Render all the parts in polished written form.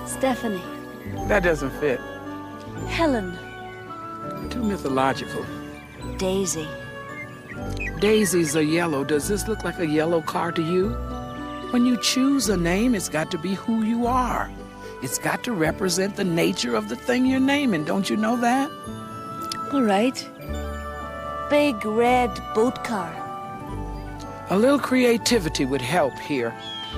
Stephanie. That doesn't fit. Helen. Too mythological. Daisy. Daisies are yellow. Does this look like a yellow car to you? When you choose a name, it's got to be who you are. It's got to represent the nature of the thing you're naming. Don't you know that? All right. Big red boat car. A little creativity would help here.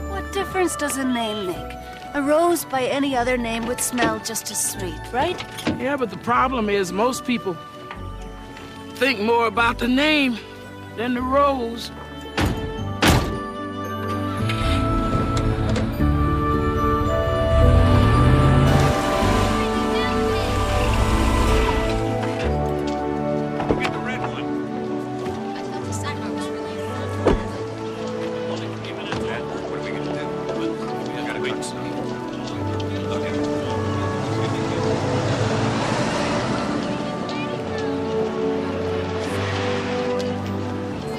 What difference does a name make? A rose by any other name would smell just as sweet, right? Yeah, but the problem is most people think more about the name than the rose.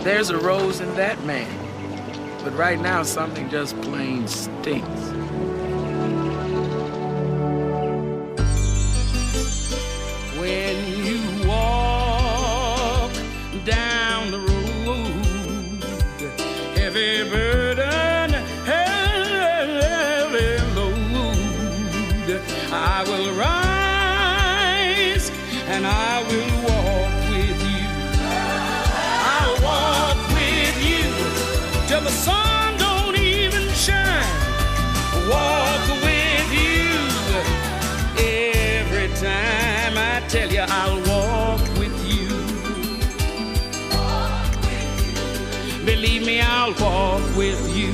There's a rose in that man. But right now, something just plain stinks. When you walk down the road, heavy burden, heavy load, I will rise and I will walk with you. I'll walk with you till the sun don't even shine. Walk with you every time. I tell you, I'll walk with you. Believe me, I'll walk with you.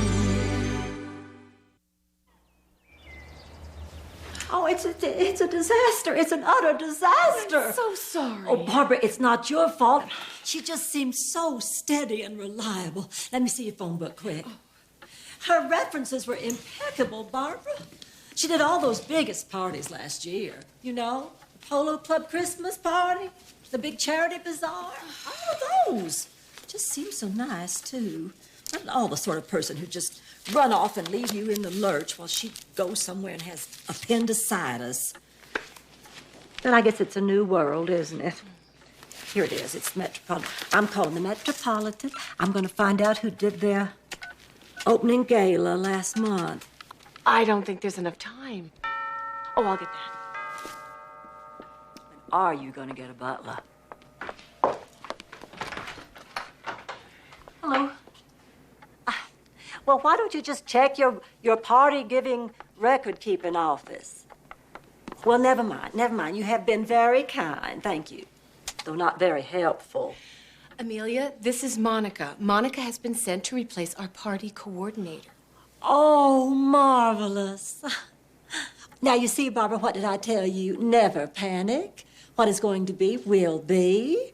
Oh, it's a disaster. It's an utter disaster. I'm so sorry. Oh, Barbara, it's not your fault. She just seems so steady and reliable. Let me see your phone book quick. Her references were impeccable, Barbara. She did all those biggest parties last year. You know, the Polo Club Christmas party, the big charity bazaar, all of those. Just seems so nice, too. Not all the sort of person who just run off and leave you in the lurch while she goes somewhere and has appendicitis. But I guess it's a new world, isn't it? Here it is. It's Metropolitan. I'm calling the Metropolitan. I'm going to find out who did their opening gala last month. I don't think there's enough time. Oh, I'll get that. And are you going to get a butler? Hello. Well, why don't you just check your party-giving record-keeping office? Well, never mind, never mind. You have been very kind, thank you, though not very helpful. Amelia, this is Monica. Monica has been sent to replace our party coordinator. Oh, marvelous. Now, you see, Barbara, what did I tell you? Never panic. What is going to be will be,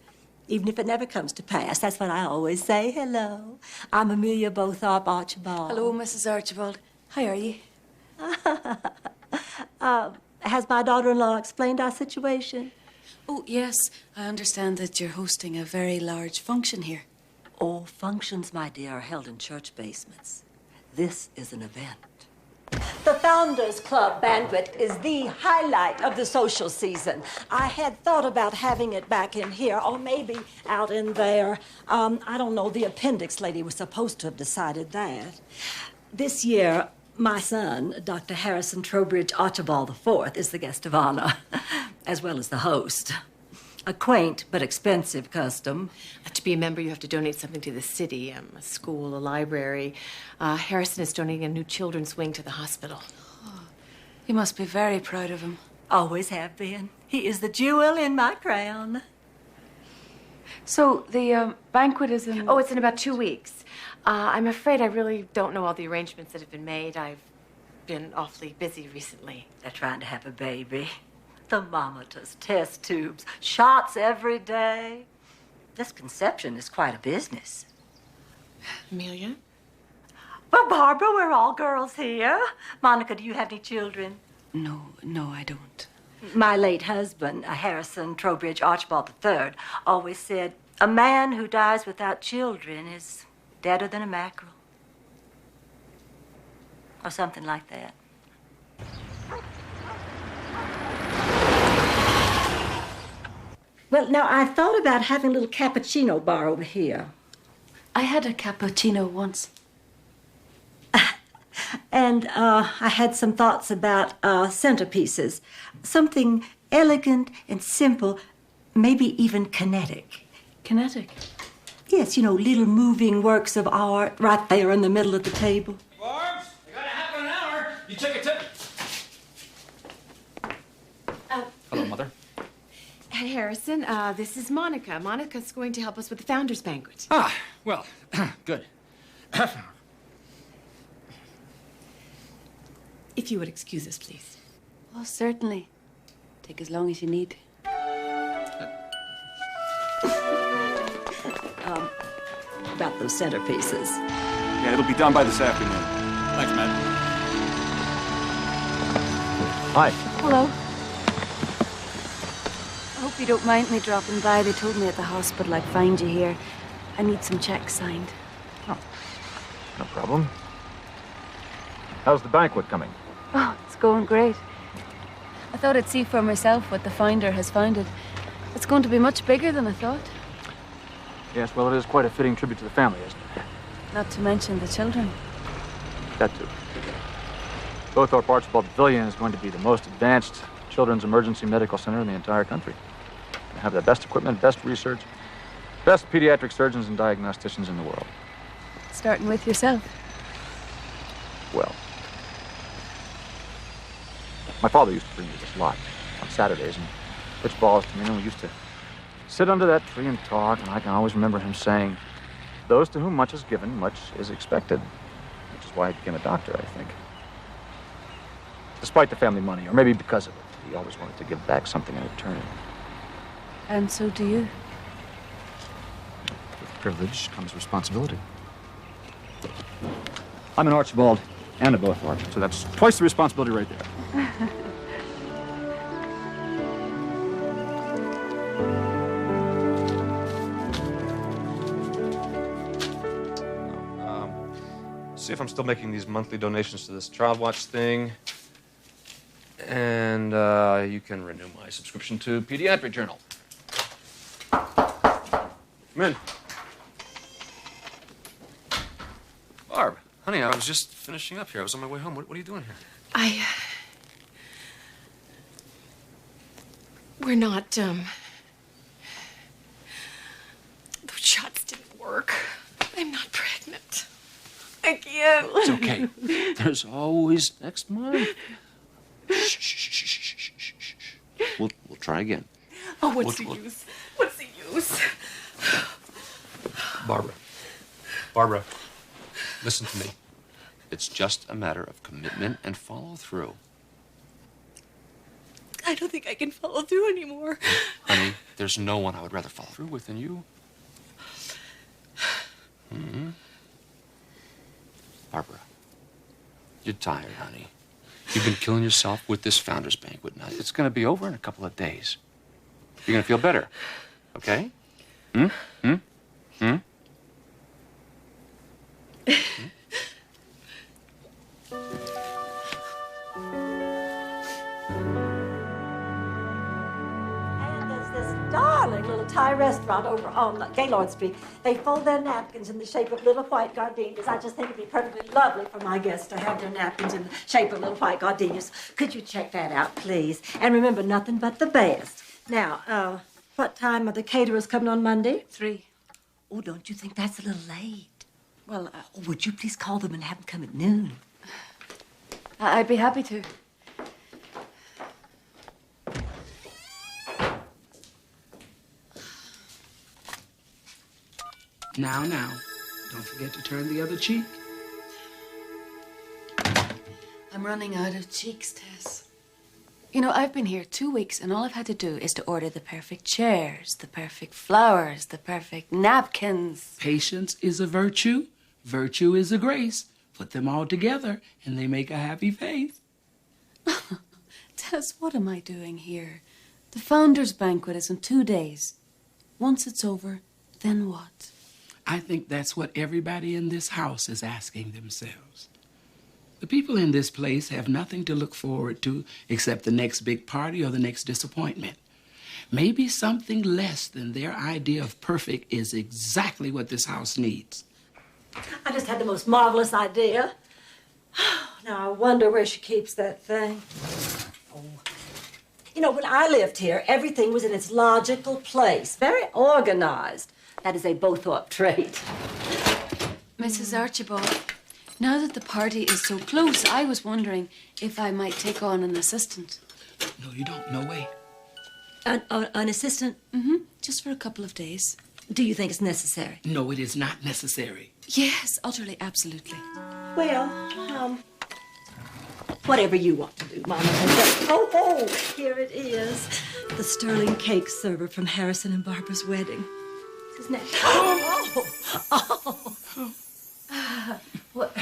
even if it never comes to pass. That's what I always say. Hello. I'm Amelia Botharp Archibald. Hello, Mrs. Archibald. How are you? Has my daughter-in-law explained our situation? Oh, yes. I understand that you're hosting a very large function here. All functions, my dear, are held in church basements. This is an event. The Founders Club banquet is the highlight of the social season. I had thought about having it back in here, or maybe out in there. I don't know, the appendix lady was supposed to have decided that. This year, my son, Dr. Harrison Trowbridge Archibald IV, is the guest of honor, as well as the host. A quaint but expensive custom. To be a member, you have to donate something to the city, a school, a library. Harrison is donating a new children's wing to the hospital. Oh, you must be very proud of him. Always have been. He is the jewel in my crown. So the banquet is in... Oh, it's in about 2 weeks. I'm afraid I really don't know all the arrangements that have been made. I've been awfully busy recently. They're trying to have a baby. Thermometers, test tubes, shots every day. This conception is quite a business. Amelia? Well, Barbara, we're all girls here. Monica, do you have any children? No, I don't. My late husband, Harrison Trowbridge Archibald III, always said, a man who dies without children is deader than a mackerel. or something like that. Well, now, I thought about having a little cappuccino bar over here. I had a cappuccino once. And I had some thoughts about centerpieces. Something elegant and simple, maybe even kinetic. Kinetic. Yes, you know, little moving works of art right there in the middle of the table. Barbs, I got a half an hour. You take a tip. Hello, Mother. Harrison, this is Monica. Monica's going to help us with the Founders Banquet. Ah, well, good. If you would excuse us, please. Oh, certainly. Take as long as you need. About those centerpieces. Yeah, it'll be done by this afternoon. Thanks, Matt. Hi. Hello. I hope you don't mind me dropping by. They told me at the hospital I'd find you here. I need some checks signed. Oh, no problem. How's the banquet coming? Oh, it's going great. I thought I'd see for myself what the founder has founded. It's going to be much bigger than I thought. Yes, well, it is quite a fitting tribute to the family, isn't it? Not to mention the children. That too. Bothorpe Archibald Pavilion is going to be the most advanced children's emergency medical center in the entire country. They have the best equipment, best research, best pediatric surgeons and diagnosticians in the world. Starting with yourself. Well, my father used to bring me this lot on Saturdays and pitch balls to me, and we used to sit under that tree and talk, and I can always remember him saying, "Those to whom much is given, much is expected," which is why he became a doctor, I think. Despite the family money, or maybe because of it, he always wanted to give back something in return. And so do you. With privilege comes responsibility. I'm an Archibald and a Bothorpe, so that's twice the responsibility right there. See if I'm still making these monthly donations to this Child Watch thing. And you can renew my subscription to Pediatric Journal. Come in. Barb, honey, I was just finishing up here. I was on my way home. What are you doing here? We're not, those shots didn't work. I'm not pregnant. I can't. It's okay. There's always next month. Shh, shh, shh, shh, shh, shh, shh. We'll try again. Oh, what's the use? What's the use? Barbara, listen to me. It's just a matter of commitment and follow through. I don't think I can follow through anymore. Honey, there's no one I would rather follow through with than you. Mm-hmm. Barbara, you're tired, honey. You've been killing yourself with this Founders Banquet. Now, it's going to be over in a couple of days. You're going to feel better, okay? Hmm? Hmm? Hmm? Hmm? And there's this darling little Thai restaurant over on Gaylord Street. They fold their napkins in the shape of little white gardenias. I just think it'd be perfectly lovely for my guests to have their napkins in the shape of little white gardenias. Could you check that out, please? And remember, nothing but the best. Now, what time are the caterers coming on Monday? 3. Oh, don't you think that's a little late? Well, Oh, would you please call them and have them come at noon? I'd be happy to. Now, don't forget to turn the other cheek. I'm running out of cheeks, Tess. You know, I've been here 2 weeks, and all I've had to do is to order the perfect chairs, the perfect flowers, the perfect napkins. Patience is a virtue. Virtue is a grace. Put them all together, and they make a happy face. Tess, what am I doing here? The Founders Banquet is in 2 days. Once it's over, then what? I think that's what everybody in this house is asking themselves. The people in this place have nothing to look forward to except the next big party or the next disappointment. Maybe something less than their idea of perfect is exactly what this house needs. I just had the most marvelous idea. Now, I wonder where she keeps that thing. Oh. You know, when I lived here, everything was in its logical place, very organized. That is a Bowthorpe trait. Mrs. Archibald, now that the party is so close, I was wondering if I might take on an assistant. No, you don't. No way. An assistant? Mm-hmm. Just for a couple of days. Do you think it's necessary? No, it is not necessary. Yes, utterly, absolutely. Well, whatever you want to do, Mama. Oh, here it is. The sterling cake server from Harrison and Barbara's wedding. His name. What?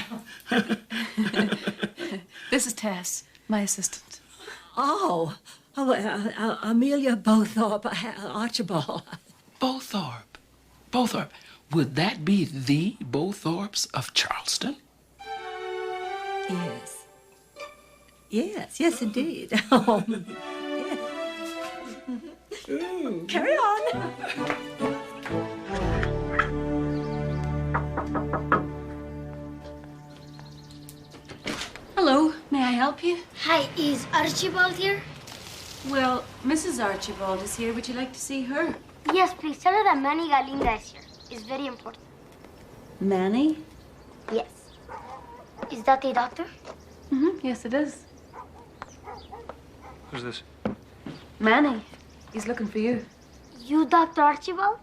This is Tess, my assistant. Amelia Bowthorpe Archibald. Bowthorpe. Would that be the Bowthorpes of Charleston? Yes. Yes, indeed. Carry on. Hello, may I help you? Hi, is Archibald here? Well, Mrs. Archibald is here. Would you like to see her? Yes, please. Tell her that Manny Galinda is here. It's very important. Manny? Yes. Is that the doctor? Mm-hmm. Yes, it is. Who's this? Manny. He's looking for you. You, Dr. Archibald?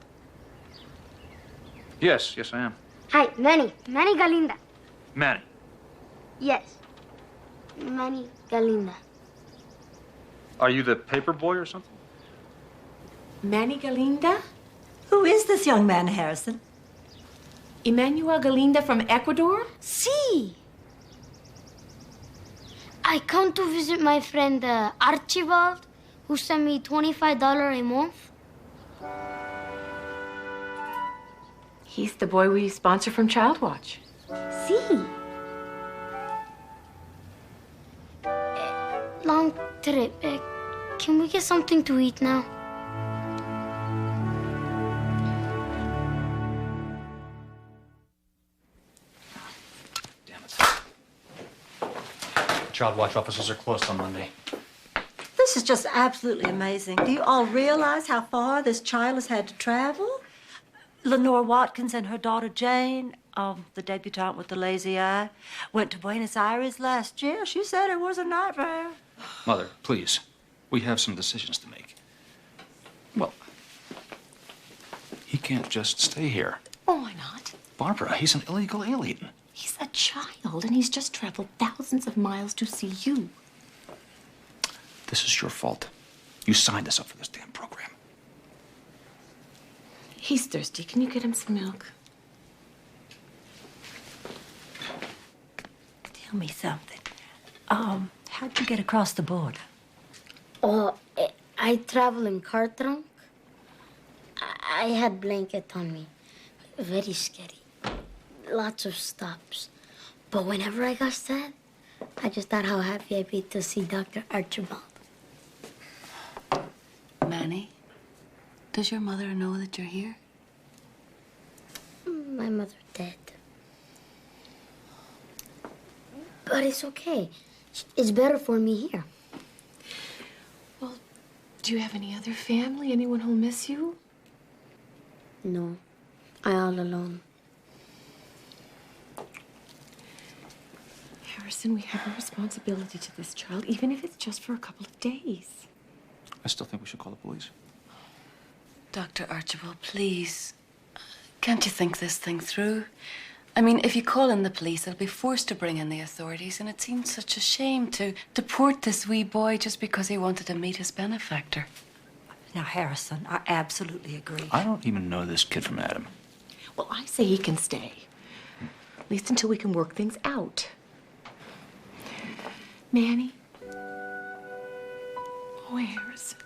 Yes, I am. Hi, Manny. Manny Galinda. Manny. Yes. Manny Galinda. Are you the paper boy or something? Manny Galinda? Who is this young man, Harrison? Emmanuel Galinda from Ecuador? Si. I come to visit my friend Archibald, who sent me $25 a month. He's the boy we sponsor from Child Watch. Si. Long trip. Can we get something to eat now? Damn it. Child watch offices are closed on Monday. This is just absolutely amazing. Do you all realize how far this child has had to travel? Lenore Watkins and her daughter Jane, the debutante with the lazy eye, went to Buenos Aires last year. She said it was a nightmare. Mother, please. We have some decisions to make. Well, he can't just stay here. Oh, why not? Barbara, he's an illegal alien. He's a child, and he's just traveled thousands of miles to see you. This is your fault. You signed us up for this damn program. He's thirsty. Can you get him some milk? Tell me something. How'd you get across the border? Oh, I travel in car trunk. I had blanket on me. Very scary. Lots of stops. But whenever I got sad, I just thought how happy I'd be to see Dr. Archibald. Manny, does your mother know that you're here? My mother dead. But it's okay. It's better for me here. Well, do you have any other family? Anyone who'll miss you? No, I all alone. Harrison, we have a responsibility to this child, even if it's just for a couple of days. I still think we should call the police. Dr. Archibald, please. Can't you think this thing through? I mean, if you call in the police, they'll be forced to bring in the authorities, and it seems such a shame to deport this wee boy just because he wanted to meet his benefactor. Now, Harrison, I absolutely agree. I don't even know this kid from Adam. Well, I say he can stay. At least until we can work things out. Manny? Oh, Harrison.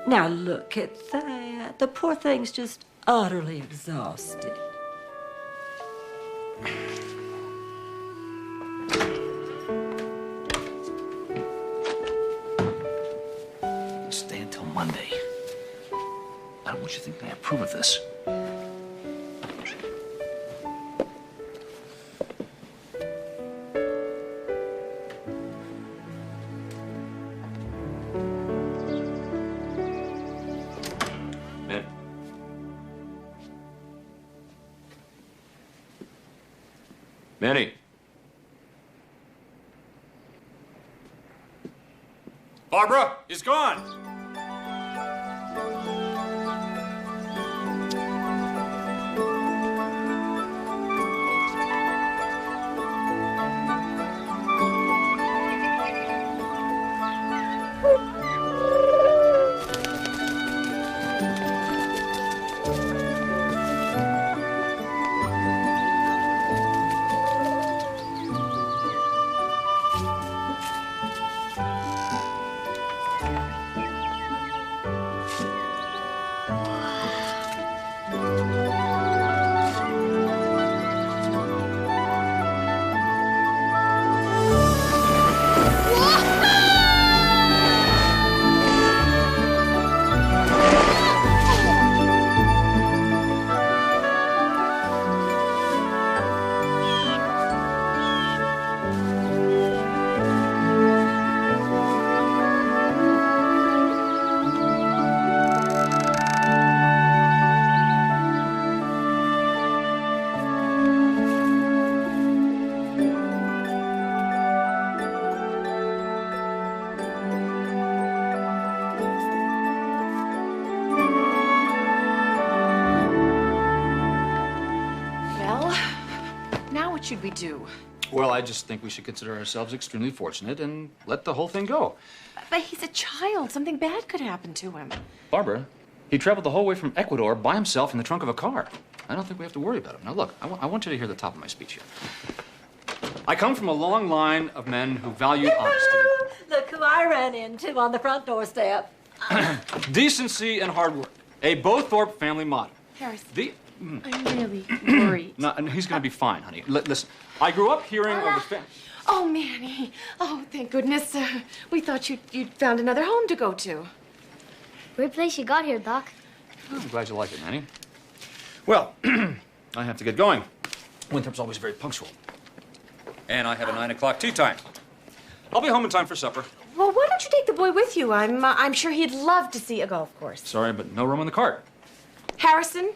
Now, look at that. The poor thing's just utterly exhausted. Monday. I don't want you to think I approve of this. Manny. Barbara, he's gone. What should we do? Well, I just think we should consider ourselves extremely fortunate and let the whole thing go. But he's a child. Something bad could happen to him. Barbara, he traveled the whole way from Ecuador by himself in the trunk of a car. I don't think we have to worry about him. Now, look, I want you to hear the top of my speech here. I come from a long line of men who value honesty. Look who I ran into on the front doorstep. Decency and hard work. A Bowthorpe family motto. Harris, The... I'm really worried. No, and he's going to be fine, honey. Listen, I grew up hearing of the Oh, Manny. Oh, thank goodness. We thought you'd found another home to go to. Great place you got here, Doc. I'm glad you like it, Manny. Well, I have to get going. Winthrop's always very punctual. And I have a 9 o'clock tea time. I'll be home in time for supper. Well, why don't you take the boy with you? I'm sure he'd love to see a golf course. Sorry, but no room in the cart. Harrison?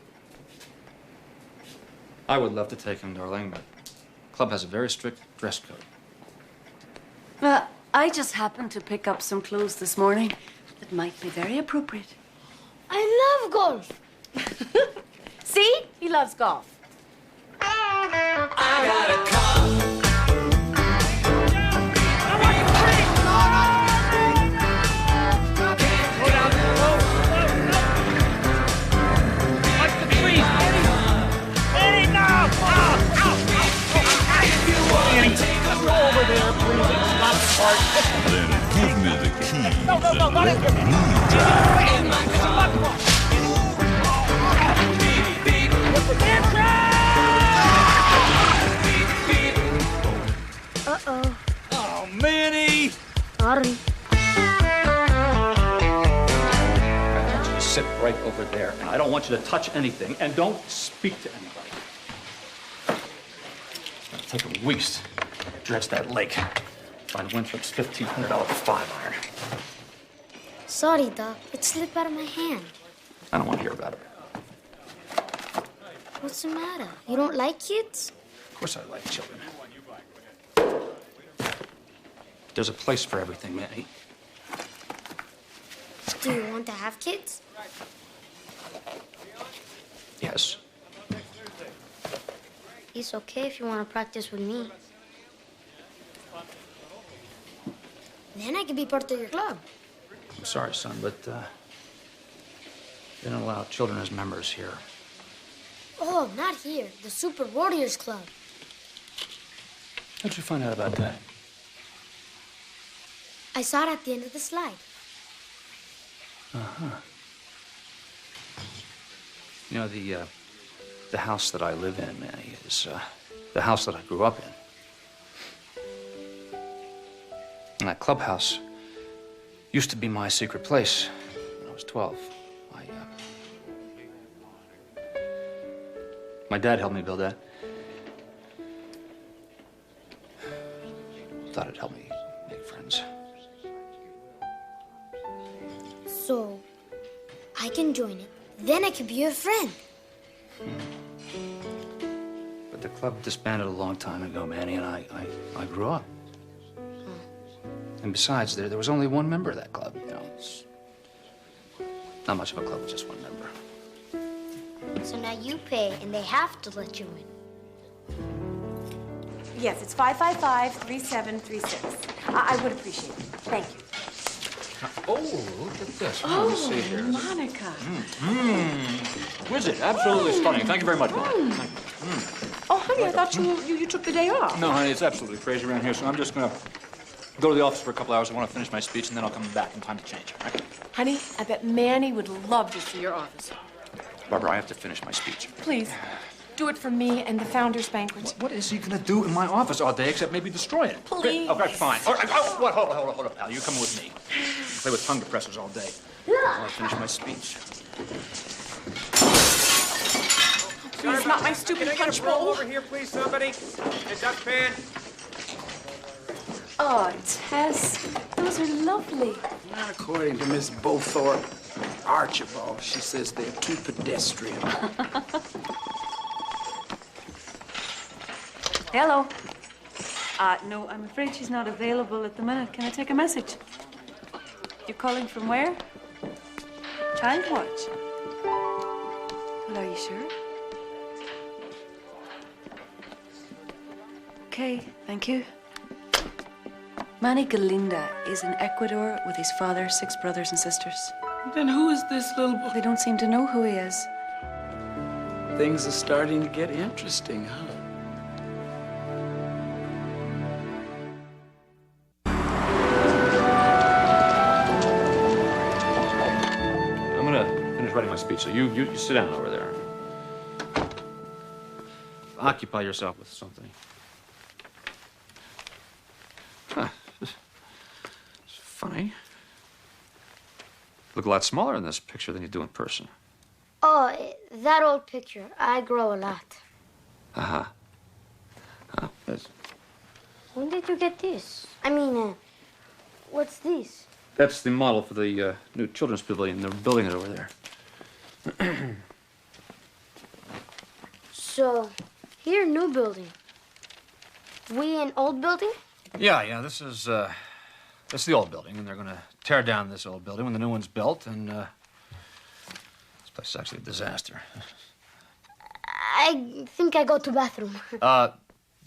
I would love to take him, darling, but the club has a very strict dress code. Well, I just happened to pick up some clothes this morning that might be very appropriate. I love golf. See? He loves golf. I got a car. Then give me the keys. No, not in my car. Uh-oh. Oh, Manny! Sorry. I want you to sit right over there, and I don't want you to touch anything, and don't speak to anybody. It'll take him weeks to dredge that lake. Find Winthrop's $1,500 5-iron. Sorry, Doc. It slipped out of my hand. I don't want to hear about it. What's the matter? You don't like kids? Of course I like children. There's a place for everything, Manny. Do you want to have kids? Yes. It's okay if you want to practice with me. Then I can be part of your club. I'm sorry, son, but they don't allow children as members here. Oh, not here. The Super Warriors Club. How'd you find out about that? I saw it at the end of the slide. Uh-huh. You know, the house that I live in, Manny, is the house that I grew up in. And that clubhouse used to be my secret place when I was was 12. My dad helped me build that. Thought it'd help me make friends. So, I can join it. Then I can be your friend. But the club disbanded a long time ago, Manny, and I grew up. And besides, there was only one member of that club. You know, it's not much of a club with just one member. So now you pay, and they have to let you in. Yes, it's 555-3736. I would appreciate it. Thank you. Oh, look at this. Oh, Let me see here. Monica. Exquisite. Absolutely stunning. Thank you very much, Mom. Oh, honey, I thought you took the day off. No, honey, it's absolutely crazy around here, so I'm just gonna go to the office for a couple hours. I want to finish my speech, and then I'll come back in time to change. All right? Honey, I bet Manny would love to see your office. Barbara, I have to finish my speech. Please, do it for me and the Founders Banquet. What is he gonna do in my office all day except maybe destroy it? Please. Okay, fine. All right, hold up, pal. You come with me. Play with tongue depressors all day. I'll finish my speech. Please, not my stupid punch bowl. Over here, please, somebody. A dustpan. Oh, Tess, those are lovely. Not according to Miss Beaufort. Archibald, she says they're too pedestrian. Hello. No, I'm afraid she's not available at the minute. Can I take a message? You're calling from where? Child Watch. Well, are you sure? Okay, thank you. Manny Galinda is in Ecuador with his father, 6 brothers and sisters. Then who is this little boy? They don't seem to know who he is. Things are starting to get interesting, huh? I'm gonna finish writing my speech, so you sit down over there. Occupy yourself with something. Huh. It's funny. Look a lot smaller in this picture than you do in person. Oh, that old picture. I grow a lot. Uh-huh. When did you get this? I mean, what's this? That's the model for the new children's pavilion. They're building it over there. So, here, new building. We in old building? Yeah, this is the old building, and they're gonna tear down this old building when the new one's built, and this place is actually a disaster. I think I go to bathroom.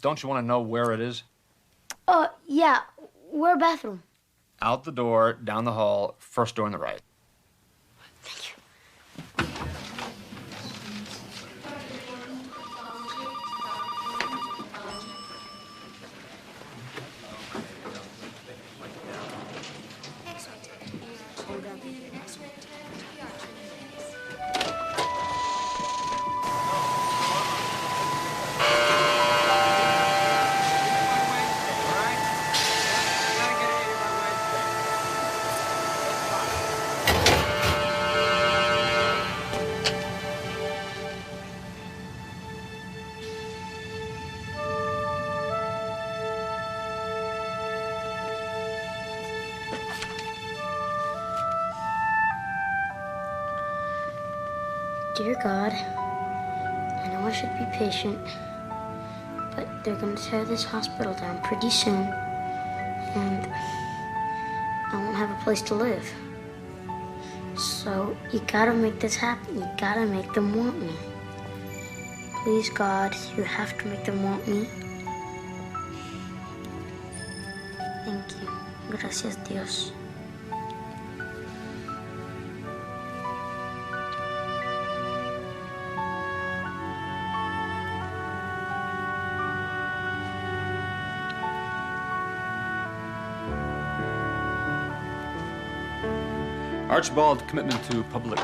Don't you want to know where it is? Yeah. Where bathroom? Out the door, down the hall, first door on the right. Thank you. Dear God, I know I should be patient, but they're going to tear this hospital down pretty soon, and I won't have a place to live. So you gotta make this happen. You gotta make them want me. Please, God, you have to make them want me. Thank you. Gracias, Dios. Archibald, commitment to public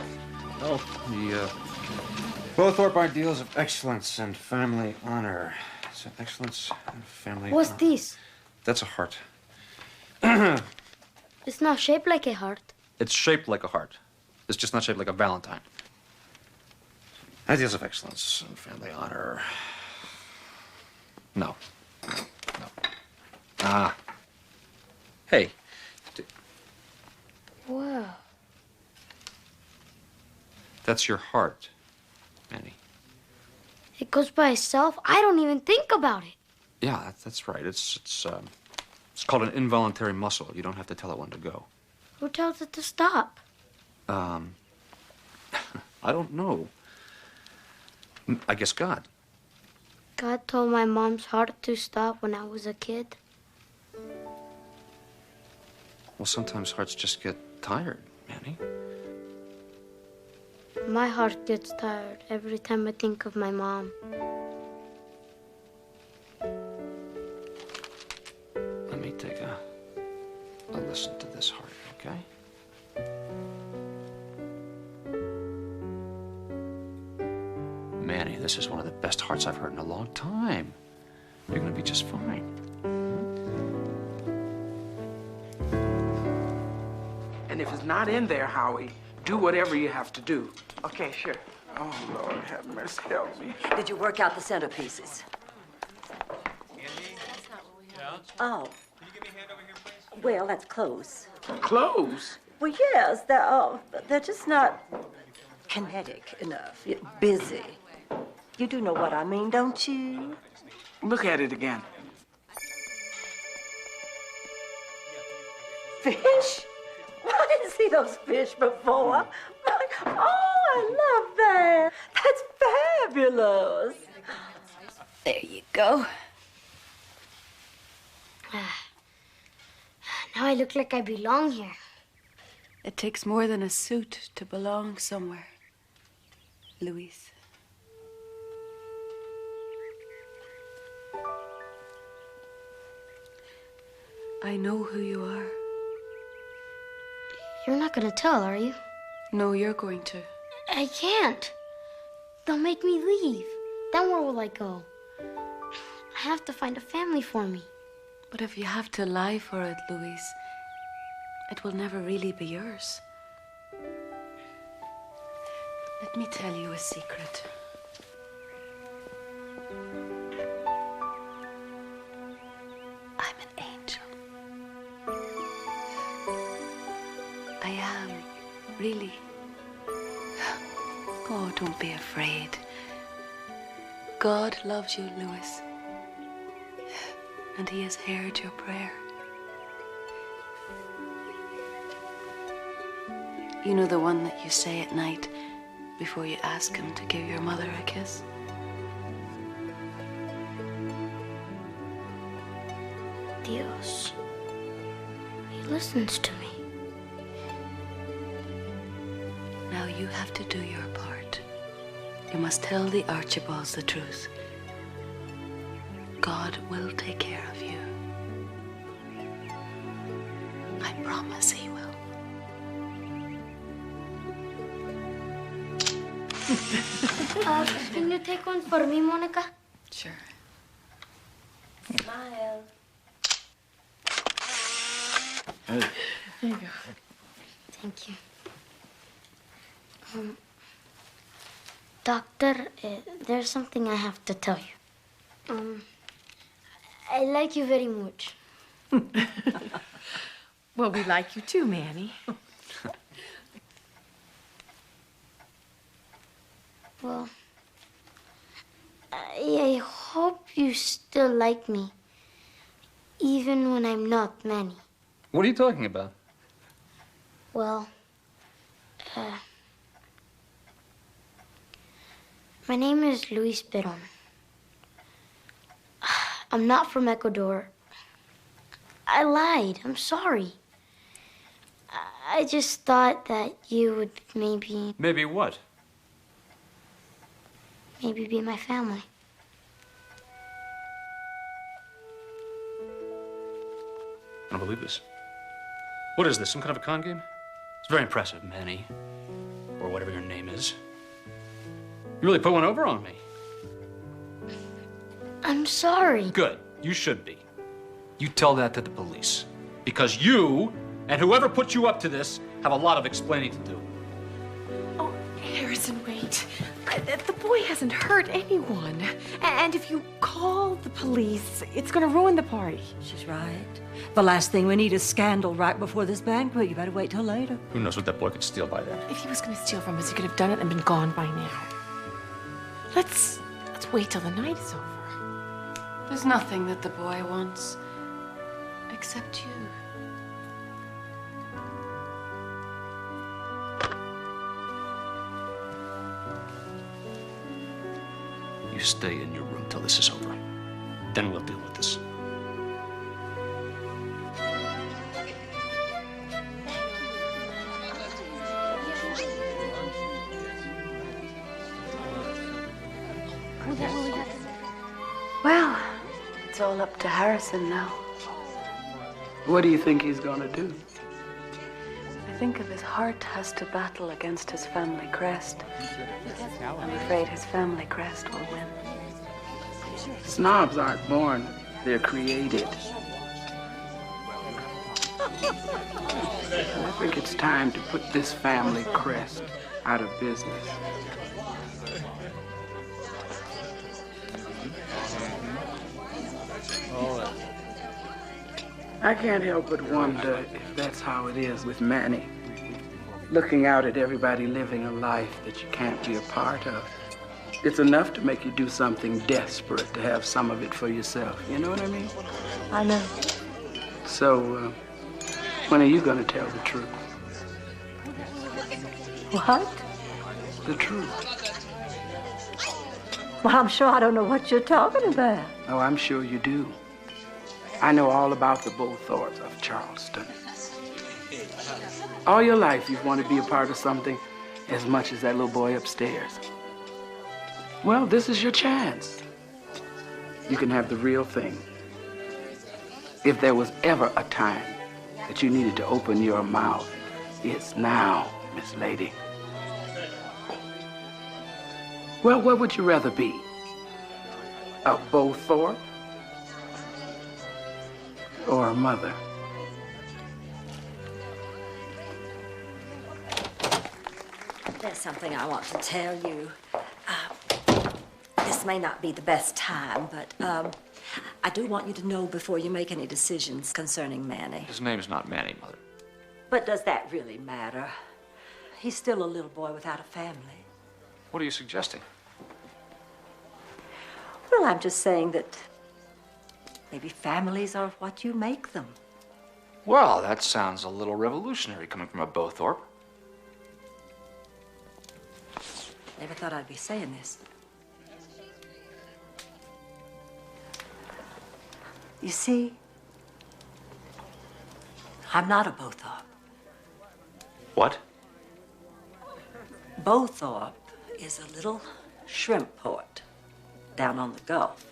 health. The Bowthorpe ideals of excellence and family honor. So excellence and family What's honor. this? That's a heart. It's not shaped like a heart. It's shaped like a heart. It's just not shaped like a Valentine. Ideals of excellence and family honor. No. No. Ah. Hey. Whoa. That's your heart, Manny. It goes by itself? I don't even think about it. Yeah, that's right. It's called an involuntary muscle. You don't have to tell it when to go. Who tells it to stop? I don't know. I guess God. God told my mom's heart to stop when I was a kid. Well, sometimes hearts just get tired, Manny. My heart gets tired every time I think of my mom. Let me take a listen to this heart, okay? Manny, this is one of the best hearts I've heard in a long time. You're gonna be just fine. And if it's not in there, Howie, do whatever you have to do. Okay, sure. Oh, Lord, have mercy, help me. Did you work out the centerpieces? Oh. Can you give me a hand over here, please? Well, that's close. Clothes? Well, yes, they're just not kinetic enough. Busy. You do know what I mean, don't you? Look at it again. Fish? Well, I didn't see those fish before. Oh, I love that. That's fabulous. There you go. Now I look like I belong here. It takes more than a suit to belong somewhere, Louise. I know who you are. You're not gonna tell, are you? No, you're going to. I can't. They'll make me leave. Then where will I go? I have to find a family for me. But if you have to lie for it, Louise, it will never really be yours. Let me tell you a secret. I'm an angel. I am, really. Oh, don't be afraid. God loves you, Louis. And he has heard your prayer. You know the one that you say at night before you ask him to give your mother a kiss? Dios. He listens to me. Now you have to do your part. You must tell the Archibalds the truth. God will take care of you. I promise he will. Can you take one for me, Monica? Sure. Smile. Hey. There you go. Thank you. Doctor, there's something I have to tell you. I like you very much. Well, we like you too, Manny. Well, I hope you still like me, even when I'm not Manny. What are you talking about? Well, my name is Luis Peron. I'm not from Ecuador. I lied. I'm sorry. I just thought that you would maybe Maybe what? be my family. I don't believe this. What is this, some kind of a con game? It's very impressive, Manny. Or whatever your name is. You really put one over on me. I'm sorry. Good. You should be. You tell that to the police. Because you, and whoever put you up to this, have a lot of explaining to do. Harrison, wait. The boy hasn't hurt anyone. And if you call the police, it's going to ruin the party. She's right. The last thing we need is scandal right before this banquet. You better wait till later. Who knows what that boy could steal by then? If he was going to steal from us, he could have done it and been gone by now. Let's wait till the night is over. There's nothing that the boy wants except you. You stay in your room till this is over. Then we'll deal with this. Well, it's all up to Harrison now. What do you think he's gonna do? I think if his heart has to battle against his family crest, I'm afraid his family crest will win. Snobs aren't born, they're created. I think it's time to put this family crest out of business. I can't help but wonder if that's how it is with Manny. Looking out at everybody living a life that you can't be a part of. It's enough to make you do something desperate to have some of it for yourself. You know what I mean? I know. So, when are you gonna tell the truth? What? The truth. Well, I'm sure I don't know what you're talking about. Oh, I'm sure you do. I know all about the Bowthorpes of Charleston. All your life you've wanted to be a part of something as much as that little boy upstairs. Well, this is your chance. You can have the real thing. If there was ever a time that you needed to open your mouth, it's now, Miss Lady. Well, what would you rather be? A Bowthorpe? Or a mother? There's something I want to tell you. This may not be the best time, but I do want you to know before you make any decisions concerning Manny. His name's not Manny, Mother. But does that really matter? He's still a little boy without a family. What are you suggesting? Well, I'm just saying that maybe families are what you make them. Well, that sounds a little revolutionary coming from a Bowthorpe. Never thought I'd be saying this. You see, I'm not a Bowthorpe. What? Bowthorpe is a little shrimp port down on the Gulf.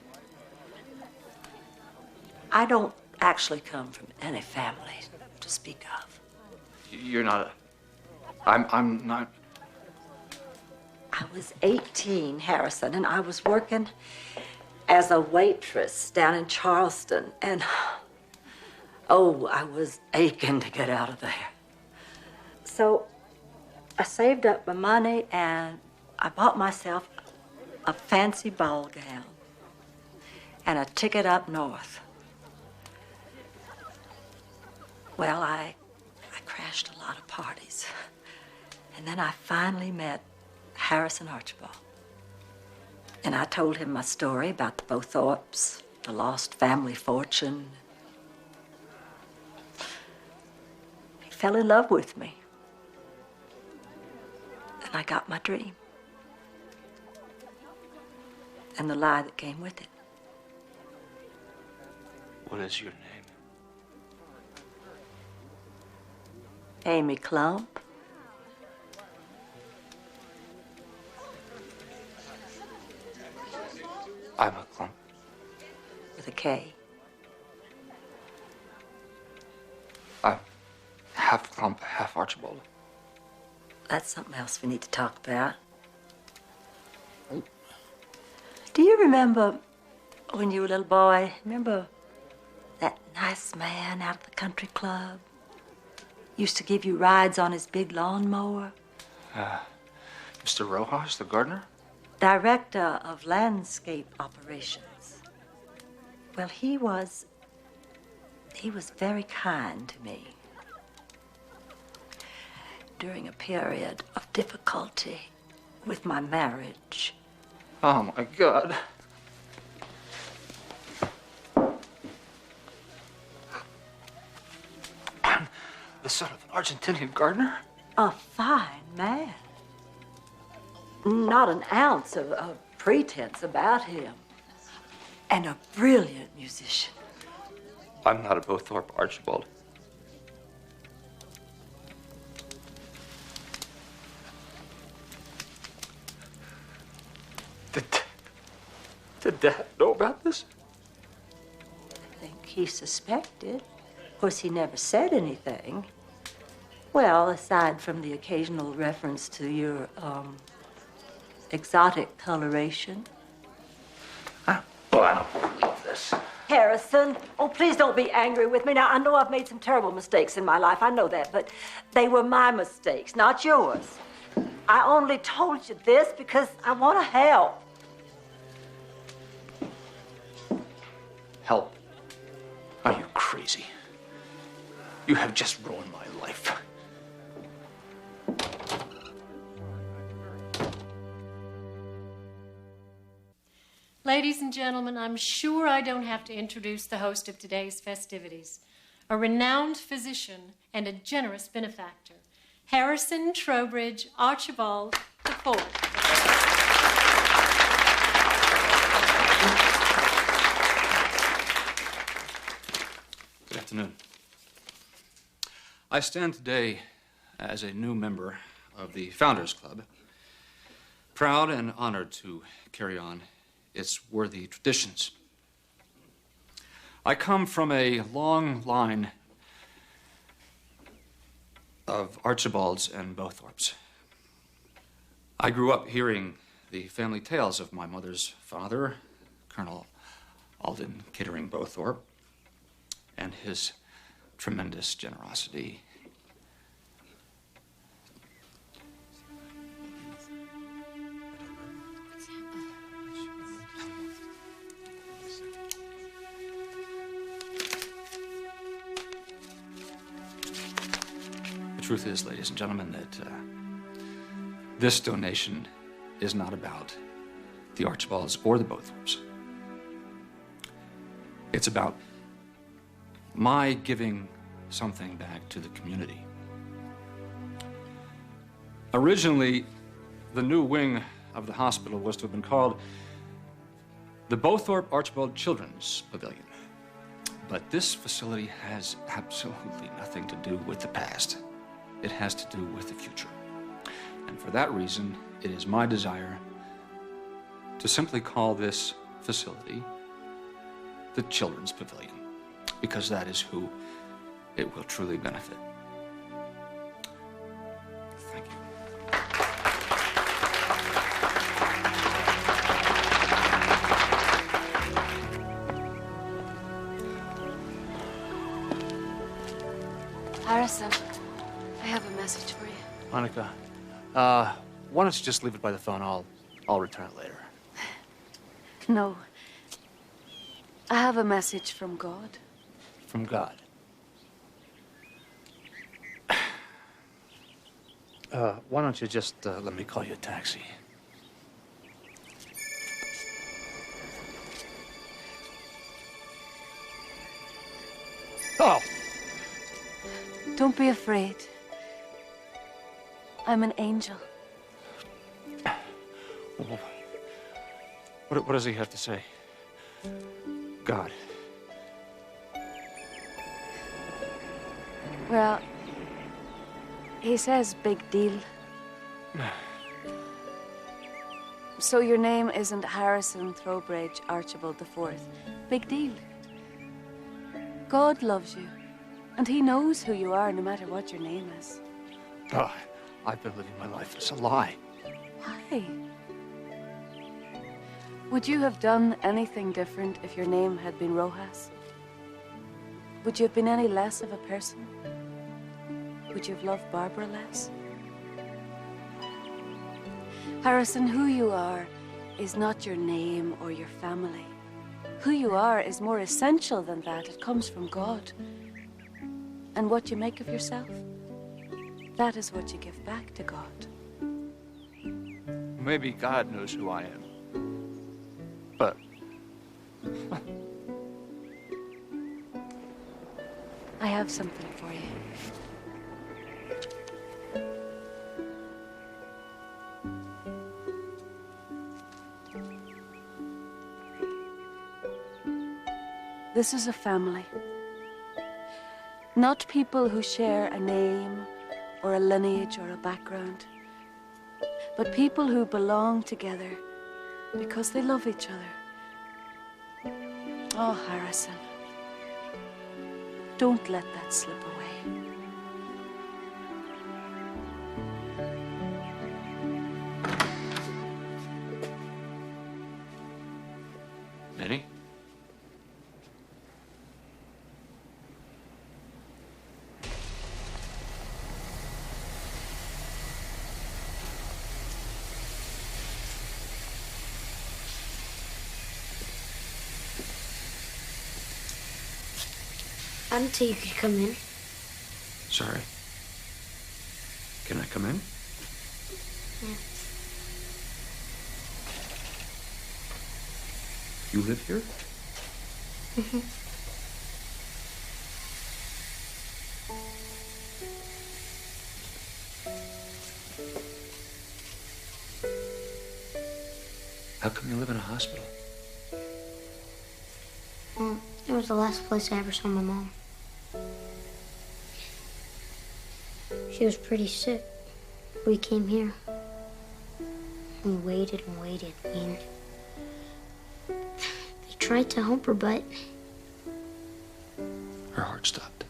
I don't actually come from any family to speak of. You're not a... I'm not... I was 18, Harrison, and I was working as a waitress down in Charleston, and oh, I was aching to get out of there. So I saved up my money and I bought myself a fancy ball gown and a ticket up north. Well, I crashed a lot of parties, and then I finally met Harrison Archibald. And I told him my story about the Bowthorpes, the lost family fortune. He fell in love with me. And I got my dream. And the lie that came with it. What is your name? Amy Klump. I'm a Klump. With a K. I'm half Klump, half Archibald. That's something else we need to talk about. Do you remember when you were a little boy? Remember that nice man out at the country club? Used to give you rides on his big lawnmower? Mr. Rojas, the gardener? Director of landscape operations. Well, he was very kind to me during a period of difficulty with my marriage. Oh, my God. The son of an Argentinian gardener? A fine man. Not an ounce of pretense about him. And a brilliant musician. I'm not a Bowthorpe, Archibald. Did Dad know about this? I think he suspected. Of course, he never said anything. Well, aside from the occasional reference to your, exotic coloration. Oh, I don't believe this. Harrison, oh, please don't be angry with me. Now, I know I've made some terrible mistakes in my life. I know that, but they were my mistakes, not yours. I only told you this because I want to help. Help? Are you crazy? You have just ruined my life. Ladies and gentlemen, I'm sure I don't have to introduce the host of today's festivities, a renowned physician and a generous benefactor, Harrison Trowbridge Archibald IV. Good afternoon. I stand today as a new member of the Founders Club, proud and honored to carry on its worthy traditions. I come from a long line of Archibalds and Bowthorpes. I grew up hearing the family tales of my mother's father, Colonel Alden Kittering Bowthorpe, and his tremendous generosity. The truth is, ladies and gentlemen, that this donation is not about the Archibalds or the Bowthorpes. It's about my giving something back to the community. Originally, the new wing of the hospital was to have been called the Bowthorpe Archibald Children's Pavilion. But this facility has absolutely nothing to do with the past. It has to do with the future. And for that reason, it is my desire to simply call this facility the Children's Pavilion, because that is who it will truly benefit. Thank you. Harrison, I have a message for you. Monica, why don't you just leave it by the phone? I'll return it later. No. I have a message from God. From God? Why don't you just let me call you a taxi? Oh! Don't be afraid. I'm an angel. What does he have to say? God. Well, he says big deal. So your name isn't Harrison Trowbridge Archibald IV. Big deal. God loves you, and he knows who you are no matter what your name is. Oh, I've been living my life as a lie. Why? Would you have done anything different if your name had been Rojas? Would you have been any less of a person? Would you have loved Barbara less? Harrison, who you are is not your name or your family. Who you are is more essential than that. It comes from God. And what you make of yourself, that is what you give back to God. Maybe God knows who I am. But I have something for you. This is a family. Not people who share a name or a lineage or a background, but people who belong together because they love each other. Oh, Harrison, don't let that slip away. Manny? I didn't say you could come in. Sorry. Can I come in? Yeah. You live here? Mm-hmm. How come you live in a hospital? Well, it was the last place I ever saw my mom. She was pretty sick. We came here. We waited and waited. And they tried to help her, but Her heart stopped.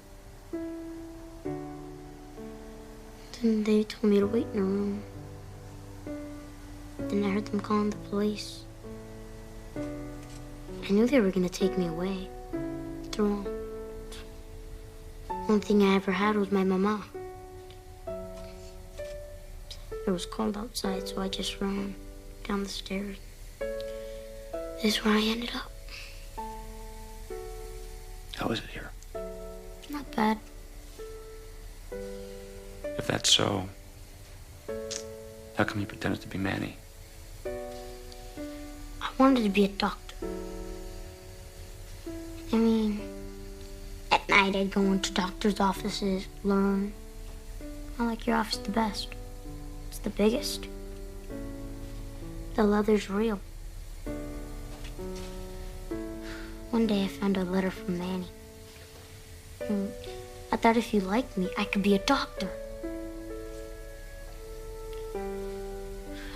then they told me to wait in a room. Then I heard them calling the police. I knew they were gonna take me away. After all, one thing I ever had was my mama. It was cold outside, so I just ran down the stairs. This is where I ended up. How is it here? Not bad. If that's so, how come you pretended to be Manny? I wanted to be a doctor. I mean, at night I'd go into doctors' offices, learn. I like your office the best. It's the biggest. The leather's real. One day I found a letter from Manny. I thought if you liked me, I could be a doctor.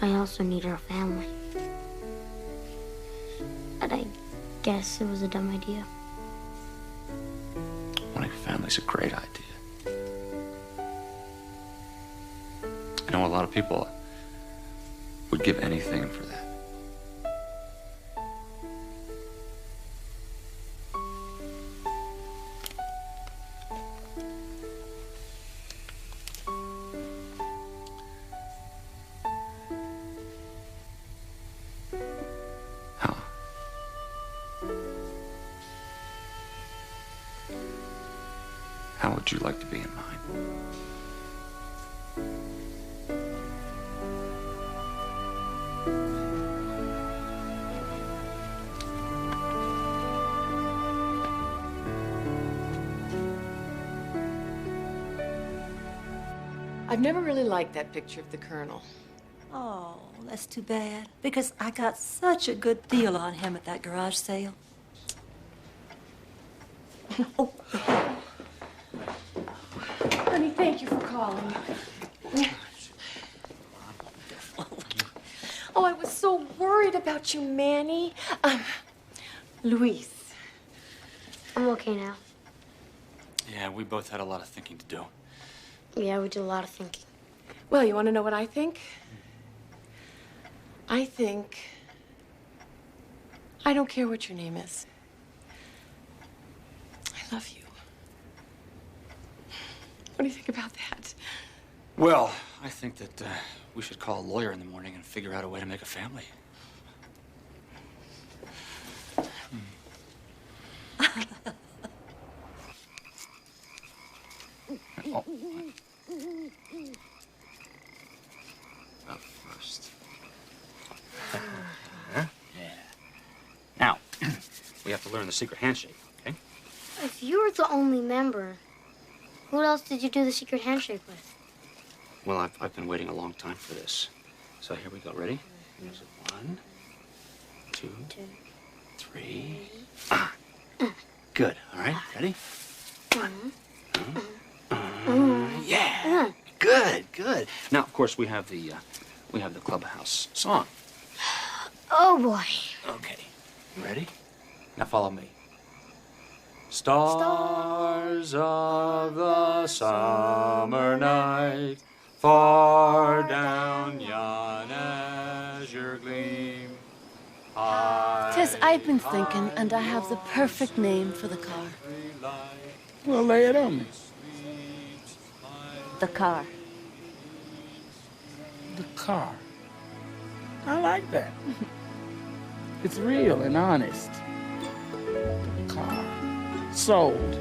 I also needed a family. But I guess it was a dumb idea. Wanting a family's a great idea. I know a lot of people would give anything for that. How would you like to be in mine? I've never really liked that picture of the Colonel. Oh, that's too bad. Because I got such a good deal on him at that garage sale. Oh. Honey, thank you for calling. Oh, I was so worried about you, Manny. Luis. I'm okay now. Yeah, we both had a lot of thinking to do. Yeah, we did a lot of thinking. Well, you want to know what I think? I think I don't care what your name is. I love you. What do you think about that? Well, I think that we should call a lawyer in the morning and figure out a way to make a family. Oh. Up first. Yeah. Now, we have to learn the secret handshake, okay? If you were the only member, who else did you do the secret handshake with? Well, I've been waiting a long time for this. So here we go. Ready? Here's 1, 2, 3. Ah. Good. All right. Ready? 1. Yeah. Good. Good. Now, of course, we have the clubhouse song. Oh boy. Okay. You ready? Now follow me. Stars of the summer night, far down yon azure gleam. 'Tis I've been thinking, and I have the perfect name for the car. Well, lay it on me. The car. The car. I like that. It's real and honest. The car. Sold.